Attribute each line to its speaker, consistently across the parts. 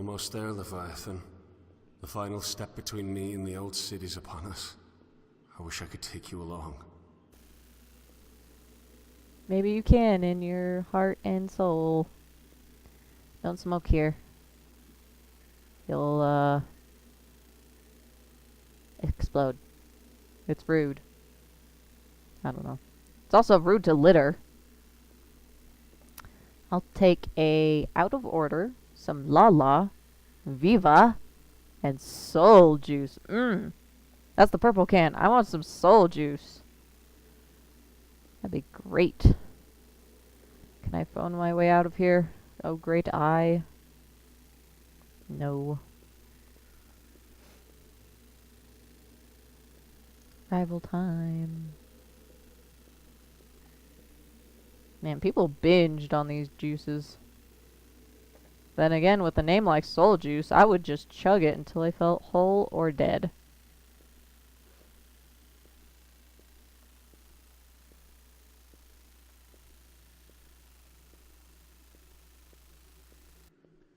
Speaker 1: almost there, Leviathan. The final step between me and the old city's upon us. I wish I could take you along.
Speaker 2: Maybe you can in your heart and soul. Don't smoke here. You'll, explode. It's rude. I don't know. It's also rude to litter. I'll take a out of order, some Lala, Viva, and soul juice. That's the purple can. I want some soul juice. That'd be great. Can I phone my way out of here? Oh, great eye. No. Rival time. Man, people binged on these juices. Then again, with a name like Soul Juice, I would just chug it until I felt whole or dead.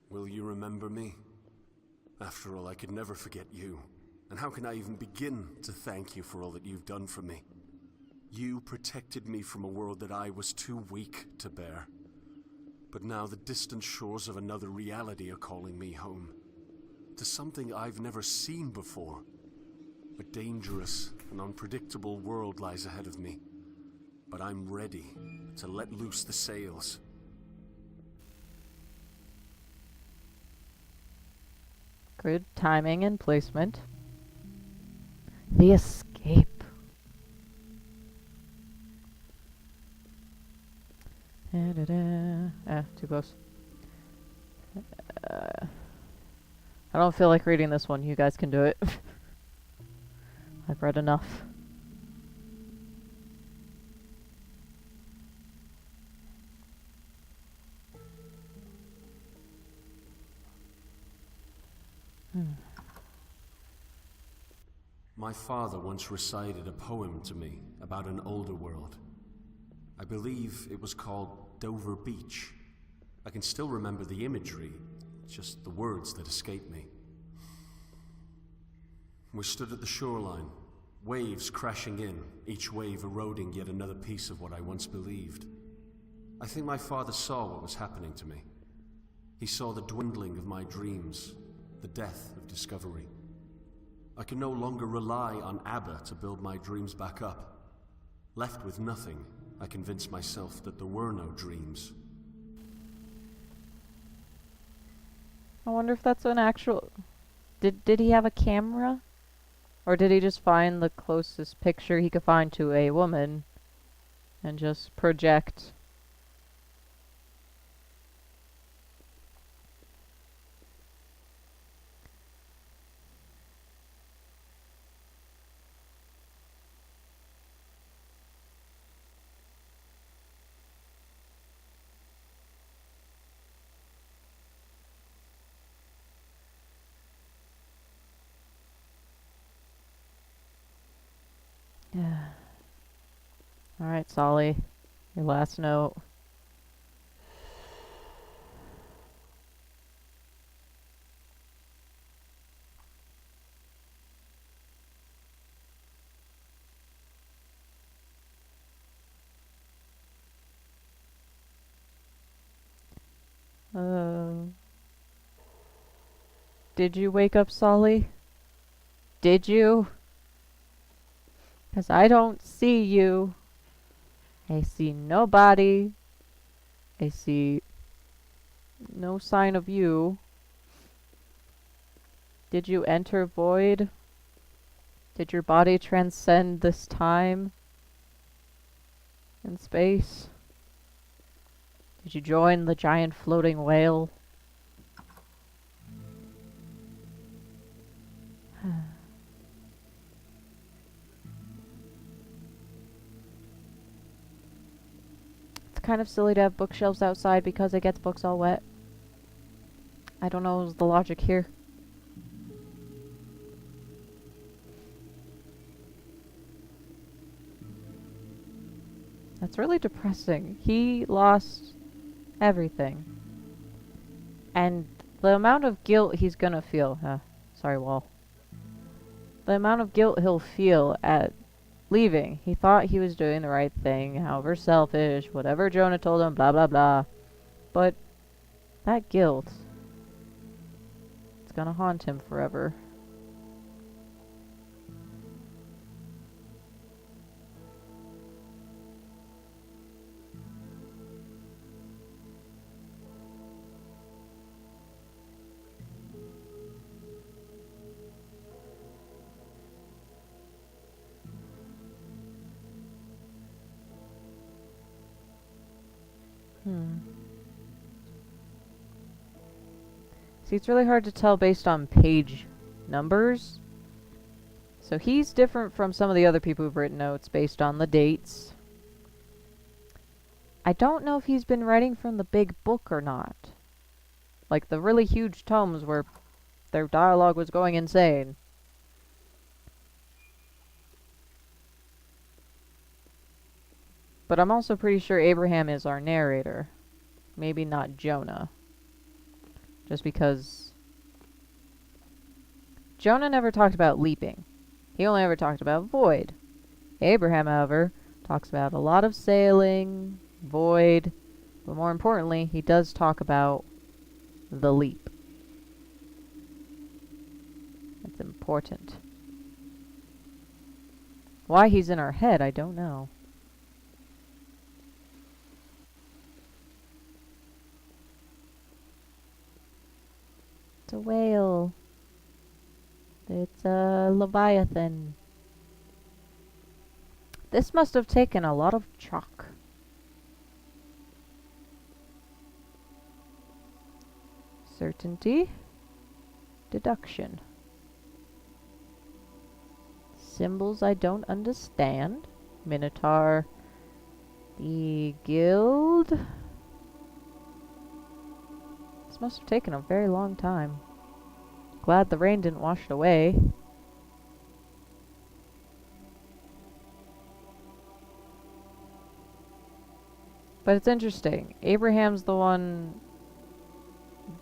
Speaker 1: Will you remember me? After all, I could never forget you. And how can I even begin to thank you for all that you've done for me? You protected me from a world that I was too weak to bear. But now the distant shores of another reality are calling me home. To something I've never seen before. A dangerous and unpredictable world lies ahead of me. But I'm ready to let loose the sails.
Speaker 2: Good timing and placement. The escape. Too close. I don't feel like reading this one. You guys can do it. I've read enough.
Speaker 1: My father once recited a poem to me about an older world. I believe it was called Dover Beach. I can still remember the imagery, just the words that escape me. We stood at the shoreline, waves crashing in, each wave eroding yet another piece of what I once believed. I think my father saw what was happening to me. He saw the dwindling of my dreams, the death of discovery. I could no longer rely on ABBA to build my dreams back up. Left with nothing, I convinced myself that there were no dreams.
Speaker 2: I wonder if that's an actual... Did he have a camera? Or did he just find the closest picture he could find to a woman and just project? Yeah. Alright, Solly. Your last note. Did you wake up, Solly? Did you? 'Cause I don't see you. I see nobody. I see no sign of you. Did you enter void? Did your body transcend this time and space? Did you join the giant floating whale? It's kind of silly to have bookshelves outside because it gets books all wet. I don't know the logic here. That's really depressing. He lost everything. And The amount of guilt he's gonna feel. Sorry, Wall. The amount of guilt he'll feel at leaving. He thought he was doing the right thing, however selfish, whatever Jonah told him, blah blah blah. But that guilt, it's gonna haunt him forever. See, it's really hard to tell based on page numbers. So he's different from some of the other people who've written notes based on the dates. I don't know if he's been writing from the big book or not. Like the really huge tomes where their dialogue was going insane. But I'm also pretty sure Abraham is our narrator. Maybe not Jonah. Just because Jonah never talked about leaping. He only ever talked about void. Abraham, however, talks about a lot of sailing, void, but more importantly, he does talk about the leap. That's important. Why he's in our head, I don't know. It's a whale. It's a Leviathan. This must have taken a lot of chalk. Certainty. Deduction. Symbols I don't understand. Minotaur. The guild. This must have taken a very long time. Glad the rain didn't wash it away. But it's interesting. Abraham's the one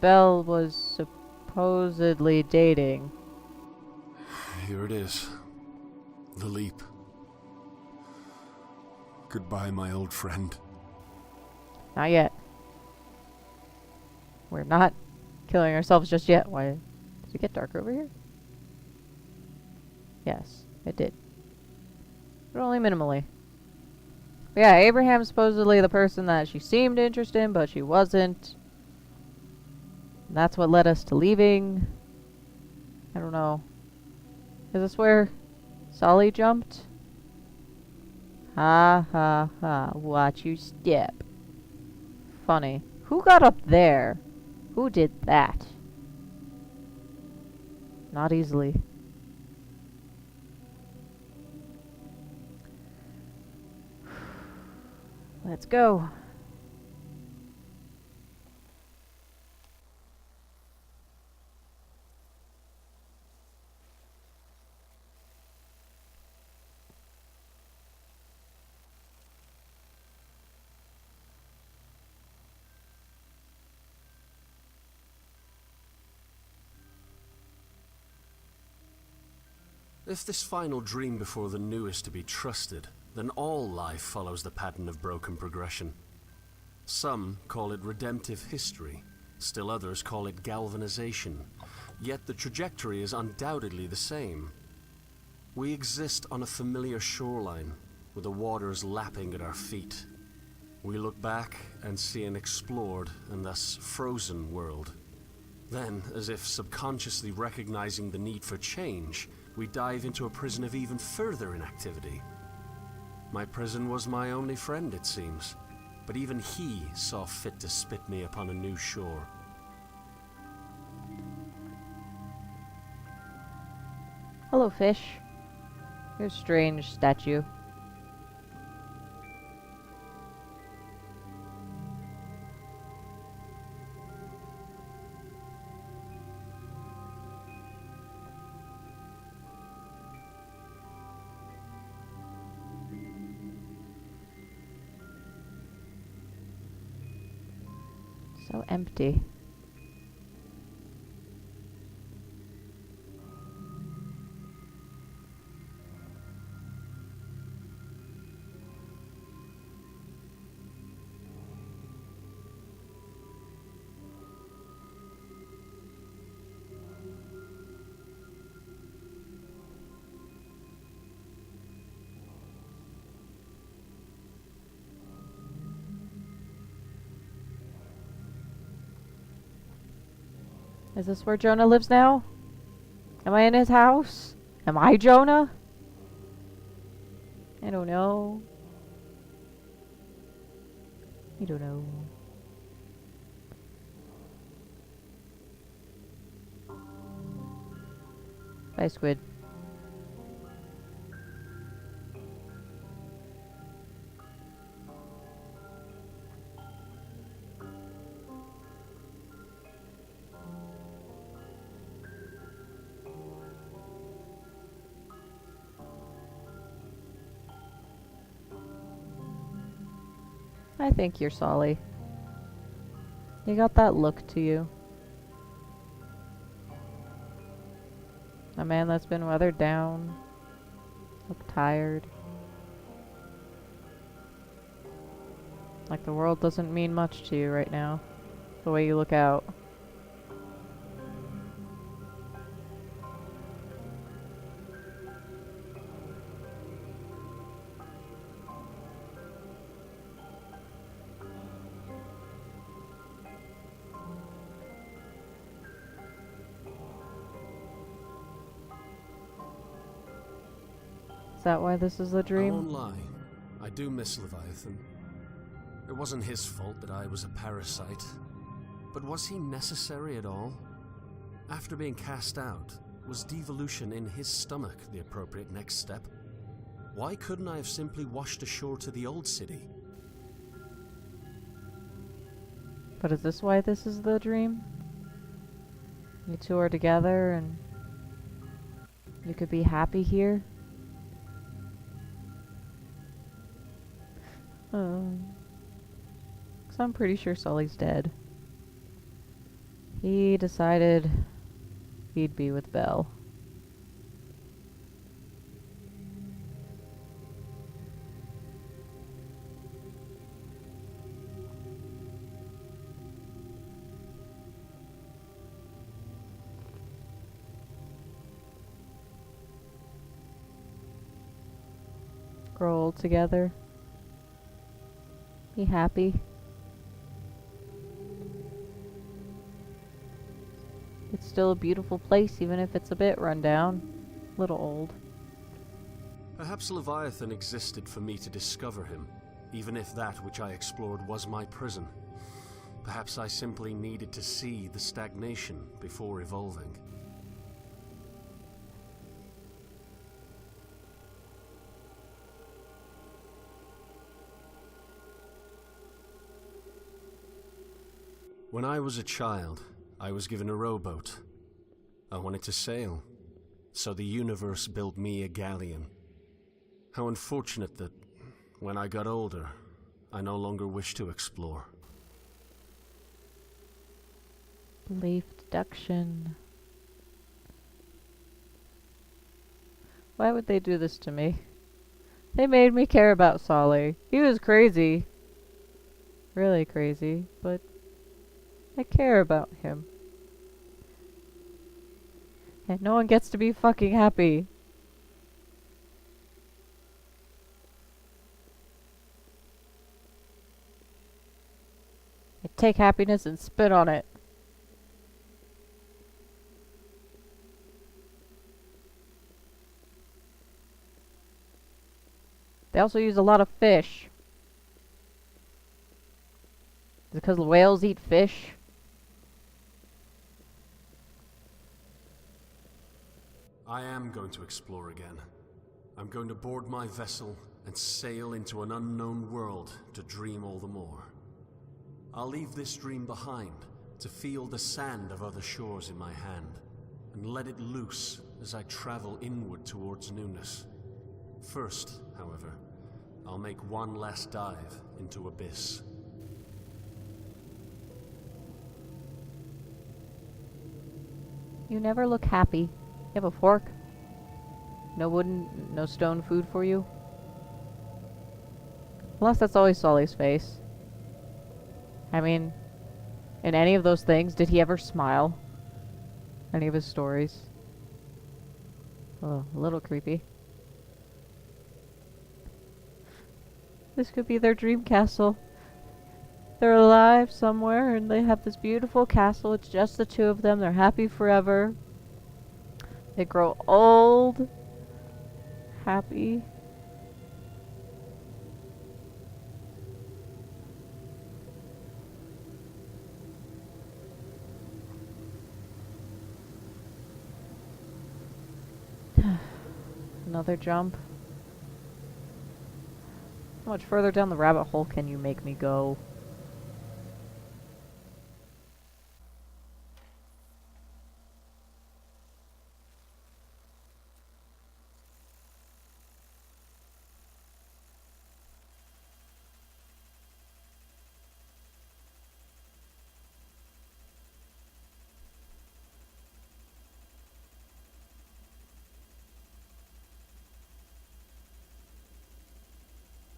Speaker 2: Belle was supposedly dating.
Speaker 1: Here it is. The leap. Goodbye, my old friend.
Speaker 2: Not yet. We're not killing ourselves just yet. Why? Did it get dark over here? Yes, it did. But only minimally. But yeah, Abraham's supposedly the person that she seemed interested in, but she wasn't. And that's what led us to leaving. I don't know. Is this where Sully jumped? Ha ha ha. Watch you step. Funny. Who got up there? Who did that? Not easily. Let's go.
Speaker 1: If this final dream before the new is to be trusted, then all life follows the pattern of broken progression. Some call it redemptive history, still others call it galvanization, yet the trajectory is undoubtedly the same. We exist on a familiar shoreline, with the waters lapping at our feet. We look back and see an explored and thus frozen world. Then, as if subconsciously recognizing the need for change, we dive into a prison of even further inactivity. My prison was my only friend, it seems, but even he saw fit to spit me upon a new shore.
Speaker 2: Hello, fish. You're a strange statue. So empty. Is this where Jonah lives now? Am I in his house? Am I Jonah? I don't know. I don't know. Bye, squid. I think you're Solly. You got that look to you. A man that's been weathered down. Look tired. Like the world doesn't mean much to you right now. The way you look out. Is that why this is a
Speaker 1: I
Speaker 2: dream?
Speaker 1: won't lie. I do miss Leviathan. It wasn't his fault that I was a parasite. But was he necessary at all? After being cast out, was devolution in his stomach the appropriate next step? Why couldn't I have simply washed ashore to the old city?
Speaker 2: But is this why this is the dream? You two are together and you could be happy here? Cause I'm pretty sure Sully's dead. He decided he'd be with Belle. Grow old together. Be happy. It's still a beautiful place, even if it's a bit run down. Little old.
Speaker 1: Perhaps Leviathan existed for me to discover him, even if that which I explored was my prison. Perhaps I simply needed to see the stagnation before evolving. When I was a child, I was given a rowboat. I wanted to sail, so the universe built me a galleon. How unfortunate that, when I got older, I no longer wished to explore.
Speaker 2: Belief deduction. Why would they do this to me? They made me care about Solly. He was crazy. Really crazy, but I care about him. And no one gets to be fucking happy. I take happiness and spit on it. They also use a lot of fish. Is it because whales eat fish?
Speaker 1: I am going to explore again. I'm going to board my vessel and sail into an unknown world to dream all the more. I'll leave this dream behind to feel the sand of other shores in my hand and let it loose as I travel inward towards newness. First, however, I'll make one last dive into abyss.
Speaker 2: You never look happy. You have a fork? No wooden, no stone food for you? Unless that's always Sully's face. I mean, in any of those things, did he ever smile? Any of his stories? Oh, a little creepy. This could be their dream castle. They're alive somewhere and they have this beautiful castle. It's just the two of them. They're happy forever. They grow old, happy. Another jump. How much further down the rabbit hole can you make me go?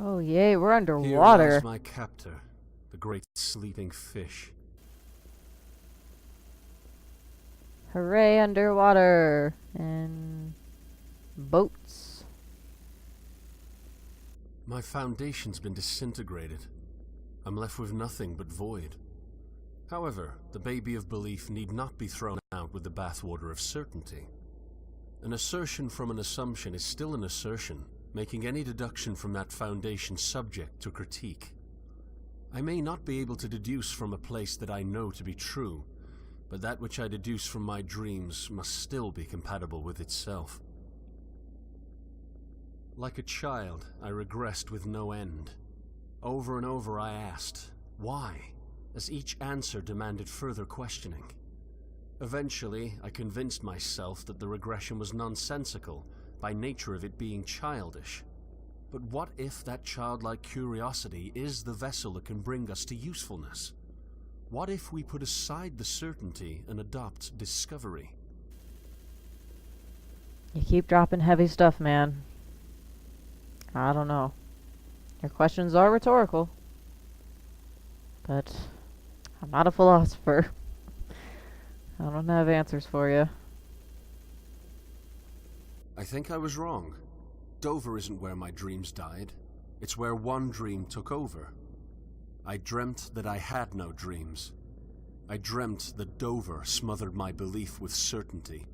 Speaker 2: Oh yay, we're
Speaker 1: Here
Speaker 2: underwater.
Speaker 1: lies my captor, the great sleeping fish.
Speaker 2: Hooray, underwater. And boats.
Speaker 1: My foundation's been disintegrated. I'm left with nothing but void. However, the baby of belief need not be thrown out with the bathwater of certainty. An assertion from an assumption is still an assertion, making any deduction from that foundation subject to critique. I may not be able to deduce from a place that I know to be true, but that which I deduce from my dreams must still be compatible with itself. Like a child, I regressed with no end. Over and over I asked, why, as each answer demanded further questioning. Eventually, I convinced myself that the regression was nonsensical, by nature of it being childish. But what if that childlike curiosity is the vessel that can bring us to usefulness? What if we put aside the certainty and adopt discovery?
Speaker 2: You keep dropping heavy stuff, man. I don't know. Your questions are rhetorical. But I'm not a philosopher. I don't have answers for you.
Speaker 1: I think I was wrong. Dover isn't where my dreams died. It's where one dream took over. I dreamt that I had no dreams. I dreamt that Dover smothered my belief with certainty.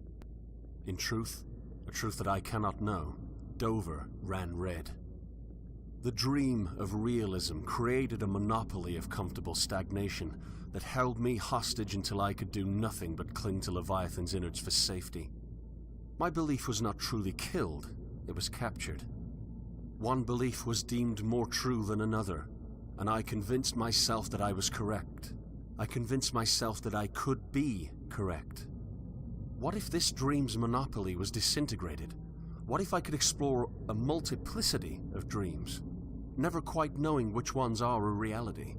Speaker 1: In truth, a truth that I cannot know, Dover ran red. The dream of realism created a monopoly of comfortable stagnation that held me hostage until I could do nothing but cling to Leviathan's innards for safety. My belief was not truly killed, it was captured. One belief was deemed more true than another, and I convinced myself that I was correct. I convinced myself that I could be correct. What if this dream's monopoly was disintegrated? What if I could explore a multiplicity of dreams, never quite knowing which ones are a reality?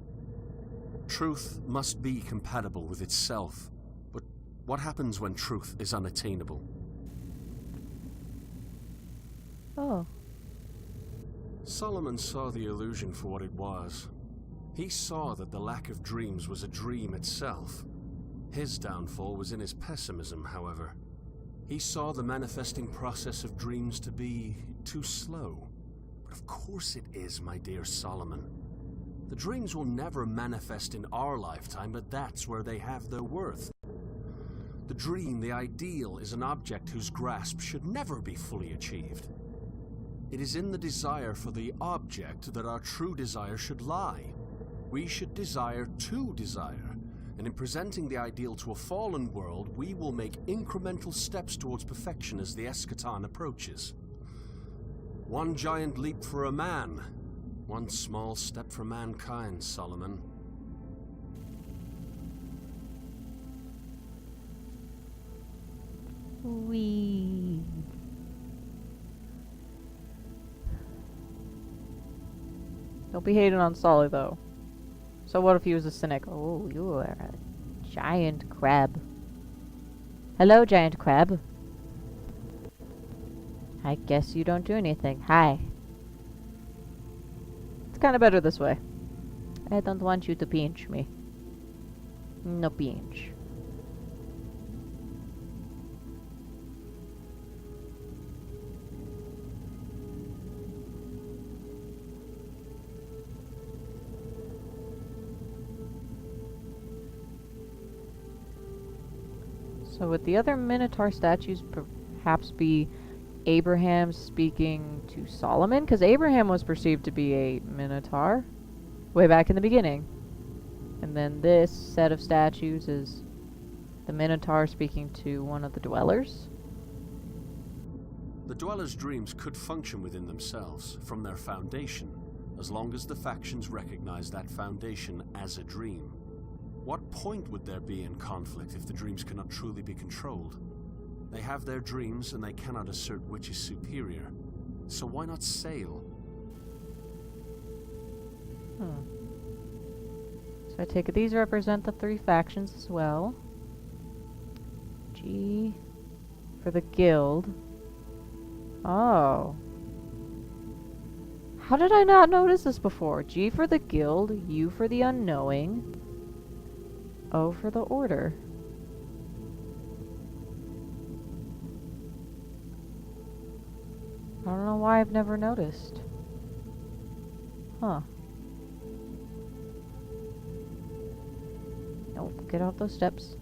Speaker 1: Truth must be compatible with itself, but what happens when truth is unattainable?
Speaker 2: Oh.
Speaker 1: Solomon saw the illusion for what it was. He saw that the lack of dreams was a dream itself. His downfall was in his pessimism, however. He saw the manifesting process of dreams to be too slow. But of course it is, my dear Solomon. The dreams will never manifest in our lifetime, but that's where they have their worth. The dream, the ideal, is an object whose grasp should never be fully achieved. It is in the desire for the object that our true desire should lie. We should desire to desire, and in presenting the ideal to a fallen world, we will make incremental steps towards perfection as the eschaton approaches. One giant leap for a man, one small step for mankind, Solomon.
Speaker 2: Wee. Don't be hating on Solly, though. So what if he was a cynic? Oh, you are a giant crab. Hello, giant crab. I guess you don't do anything. Hi. It's kind of better this way. I don't want you to pinch me. No pinch. So would the other Minotaur statues perhaps be Abraham speaking to Solomon? Because Abraham was perceived to be a Minotaur way back in the beginning. And then this set of statues is the Minotaur speaking to one of the dwellers.
Speaker 1: The dwellers' dreams could function within themselves, from their foundation, as long as the factions recognize that foundation as a dream. What point would there be in conflict if the dreams cannot truly be controlled? They have their dreams and they cannot assert which is superior. So why not sail?
Speaker 2: So I take it these represent the three factions as well. G for the guild. Oh. How did I not notice this before? G for the guild, U for the unknowing, O for the order. I don't know why I've never noticed. Huh. Nope, get off those steps.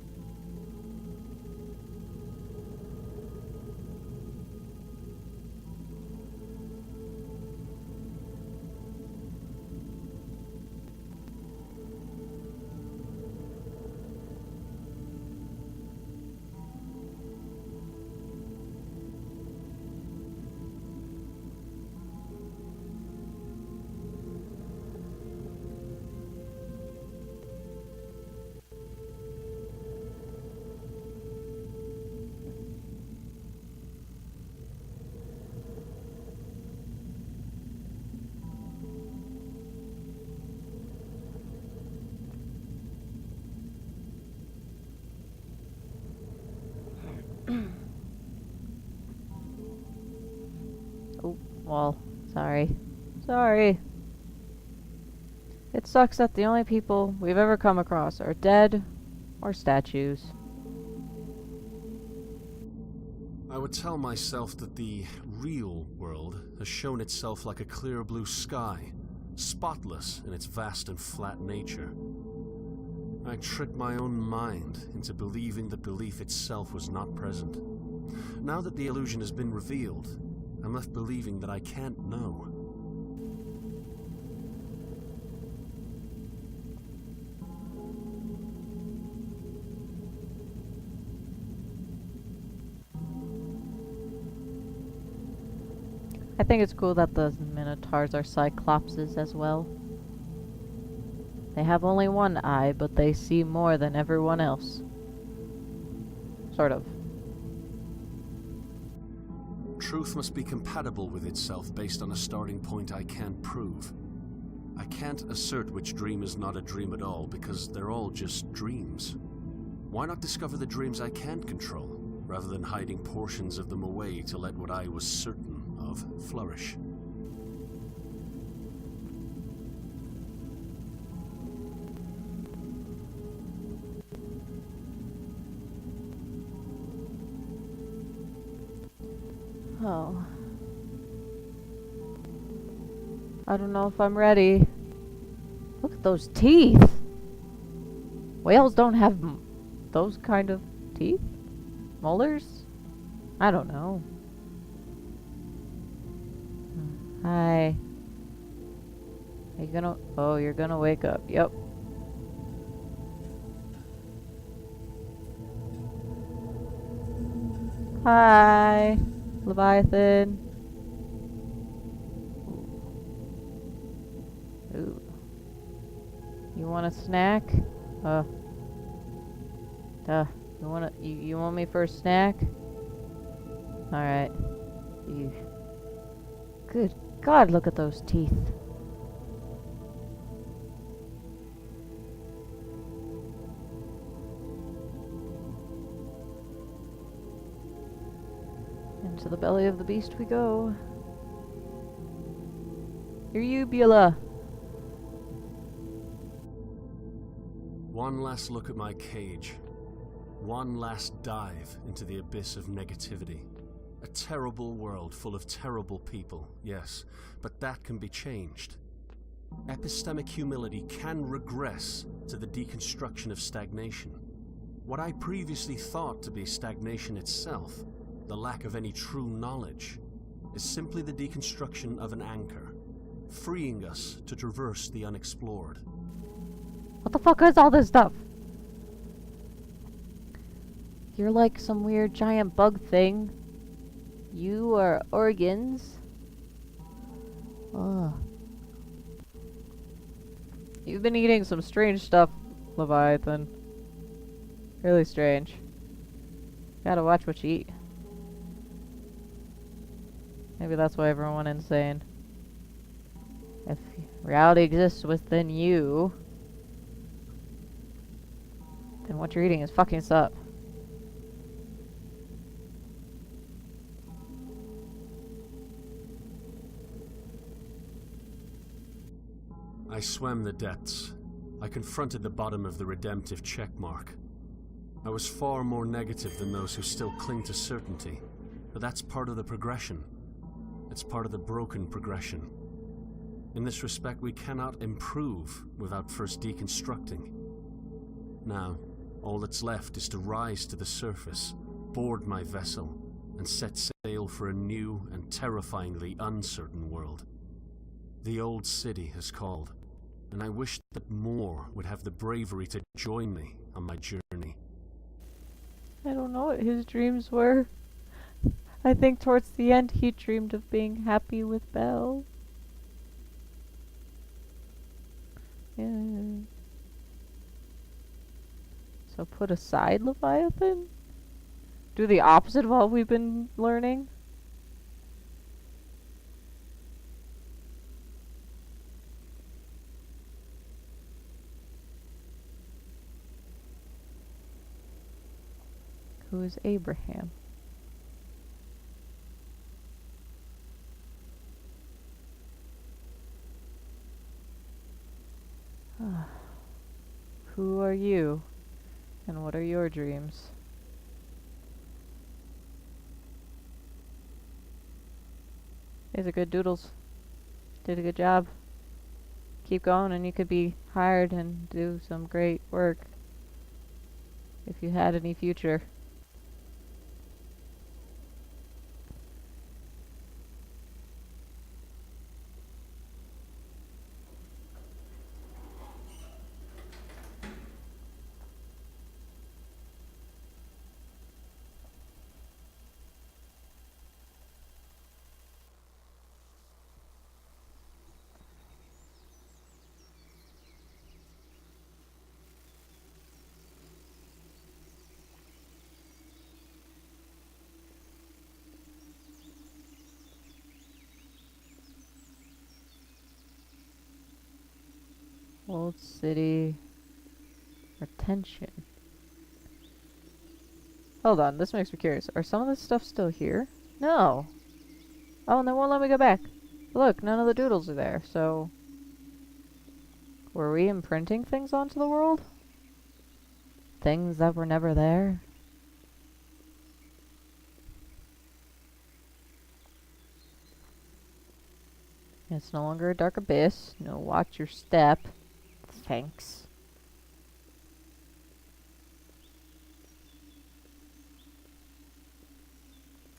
Speaker 2: Oh, well, sorry. Sorry. It sucks that the only people we've ever come across are dead or statues.
Speaker 1: I would tell myself that the real world has shown itself like a clear blue sky, spotless in its vast and flat nature. I tricked my own mind into believing that belief itself was not present. Now that the illusion has been revealed, I'm left believing that I can't know.
Speaker 2: I think it's cool that the Minotaurs are Cyclopses as well. They have only one eye, but they see more than everyone else. Sort of.
Speaker 1: Truth must be compatible with itself based on a starting point I can't prove. I can't assert which dream is not a dream at all because they're all just dreams. Why not discover the dreams I can't control, rather than hiding portions of them away to let what I was certain of flourish?
Speaker 2: Oh. I don't know if I'm ready. Look at those teeth! Whales don't have those kind of teeth? Molars? I don't know. Hi. Are you gonna... Oh, you're gonna wake up. Yep. Hi, Leviathan. Ooh. You want a snack? You want me for a snack? Alright. Good God, look at those teeth. Into the belly of the beast we go. Here you, Beulah.
Speaker 1: One last look at my cage. One last dive into the abyss of negativity. A terrible world full of terrible people, yes, but that can be changed. Epistemic humility can regress to the deconstruction of stagnation. What I previously thought to be stagnation itself, the lack of any true knowledge, is simply the deconstruction of an anchor, freeing us to traverse the unexplored.
Speaker 2: What the fuck is all this stuff? You're like some weird giant bug thing. You are organs. Ugh. You've been eating some strange stuff, Leviathan. Really strange. Gotta watch what you eat. Maybe that's why everyone went insane. If reality exists within you, then what you're eating is fucking us up.
Speaker 1: I swam the depths. I confronted the bottom of the redemptive checkmark. I was far more negative than those who still cling to certainty, but that's part of the progression. It's part of the broken progression. In this respect, we cannot improve without first deconstructing. Now, all that's left is to rise to the surface, board my vessel, and set sail for a new and terrifyingly uncertain world. The old city has called, and I wish that more would have the bravery to join me on my journey.
Speaker 2: I don't know what his dreams were. I think towards the end he dreamed of being happy with Belle. Yeah. So put aside Leviathan? Do the opposite of what we've been learning? Who is Abraham? Who are you? And what are your dreams? These are good doodles. Did a good job. Keep going and you could be hired and do some great work if you had any future. Old city. Retention. Hold on, this makes me curious. Are some of this stuff still here? No. Oh, and they won't let me go back. Look, none of the doodles are there, so... Were we imprinting things onto the world? Things that were never there? It's no longer a dark abyss. No, watch your step. Thanks.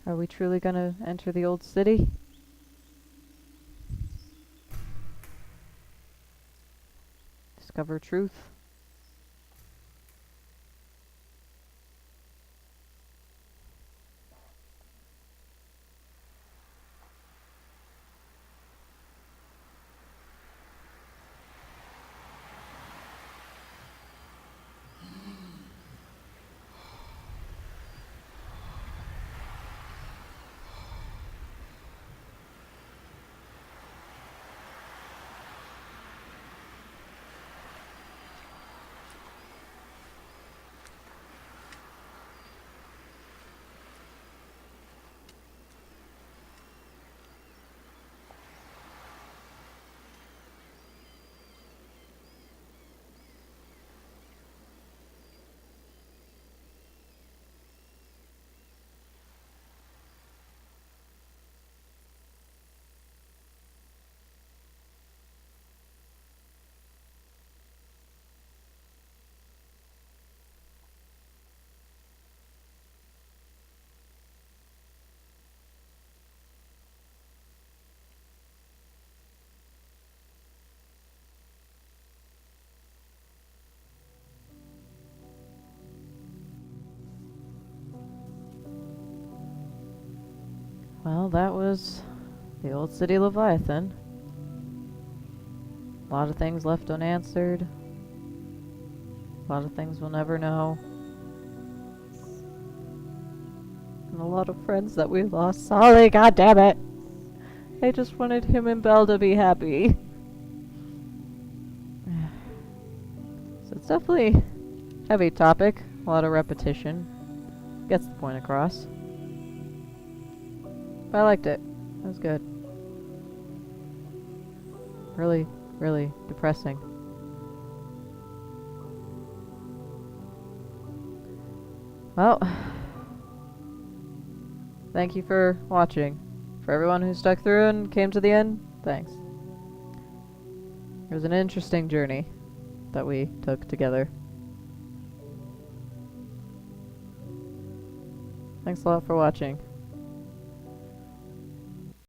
Speaker 2: Are we truly gonna enter the old city? Discover truth. Well, that was the old city Leviathan. A lot of things left unanswered. A lot of things we'll never know. And a lot of friends that we lost. Solly, god damn it! I just wanted him and Belle to be happy. So it's definitely a heavy topic. A lot of repetition. Gets the point across. But I liked it. It was good. Really, really depressing. Well, thank you for watching. For everyone who stuck through and came to the end, thanks. It was an interesting journey that we took together. Thanks a lot for watching.